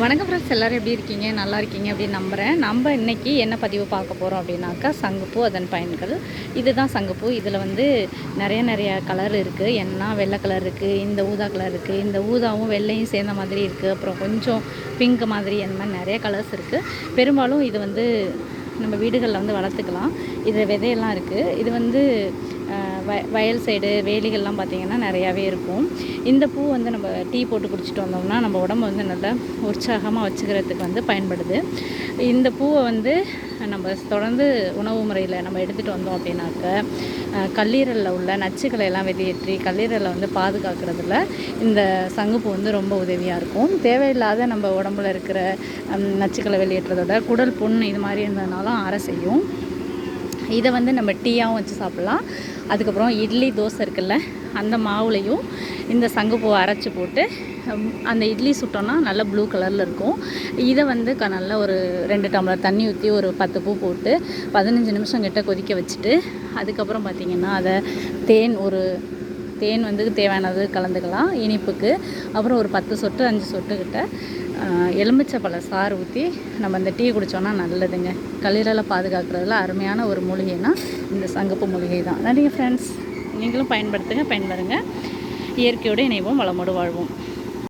வணக்கம் ஃப்ரெண்ட்ஸ், எல்லோரும் எப்படி இருக்கீங்க? நல்லா இருக்கீங்க அப்படின்னு நம்புகிறேன். நம்ம இன்றைக்கி என்ன பதிவு பார்க்க போகிறோம் அப்படின்னாக்கா, சங்குப்பூ அதன் பயன்கள். இதுதான் சங்குப்பூ. இதில் வந்து நிறைய கலர் இருக்குது. என்ன வெள்ளை கலர் இருக்குது, இந்த ஊதா கலர் இருக்குது, இந்த ஊதாவும் வெள்ளையும் சேர்ந்த மாதிரி இருக்குது, அப்புறம் கொஞ்சம் பிங்க் மாதிரி, அந்த மாதிரி நிறைய கலர்ஸ் இருக்குது. பெரும்பாலும் இது வந்து நம்ம வீடுகளில் வந்து வளர்த்துக்கலாம். இது விதையெல்லாம் இருக்குது. இது வந்து வயல் சைடு வேலிகள்லாம் பார்த்திங்கன்னா நிறையாவே இருக்கும். இந்த பூ வந்து நம்ம டீ போட்டு குடிச்சிட்டு வந்தோம்னா நம்ம உடம்பு வந்து நல்லா உற்சாகமாக வச்சுக்கிறதுக்கு வந்து பயன்படுது. இந்த பூவை வந்து நம்ம தொடர்ந்து உணவு முறையில் நம்ம எடுத்துகிட்டு வந்தோம் அப்படின்னாக்க, கல்லீரலில் உள்ள நச்சுக்களை எல்லாம் வெளியேற்றி கல்லீரலை வந்து பாதுகாக்கிறதுல இந்த சங்குப்பூ வந்து ரொம்ப உதவியாக இருக்கும். தேவையில்லாத நம்ம உடம்புல இருக்கிற நச்சுக்களை வெளியேற்றதோட குடல் புண் இது மாதிரி இருந்ததுனாலும் அரை செய்யும். இதை வந்து நம்ம டீயாகவும் வச்சு சாப்பிட்லாம். அதுக்கப்புறம் இட்லி தோசை இருக்குல்ல, அந்த மாவுலையும் இந்த சங்குப்பூவை அரைச்சி போட்டு அந்த இட்லி சுட்டோன்னா நல்லா ப்ளூ கலரில் இருக்கும். இதை வந்து நல்லா ஒரு 2 டம்ளர் தண்ணி ஊற்றி ஒரு 10 பூ போட்டு 15 நிமிஷம் கிட்ட கொதிக்க வச்சுட்டு, அதுக்கப்புறம் பார்த்திங்கன்னா அதை தேன் வந்து தேவையானது கலந்துக்கலாம் இனிப்புக்கு. அப்புறம் ஒரு 10 சொட்டு 5 சொட்டு கிட்ட எலுமிச்சப்பழ சாறு ஊற்றி நம்ம இந்த டீ குடித்தோன்னா நல்லதுங்க. கல்லீரலை பாதுகாக்கிறதுல அருமையான ஒரு மூலிகைனா இந்த சங்குப்பூ மூலிகை தான். நிறைய ஃப்ரெண்ட்ஸ், நீங்களும் பயன்படுத்துங்க, பயன்பெறுங்க. இயற்கையோடு இணைவோம், வளமோடு வாழ்வோம்.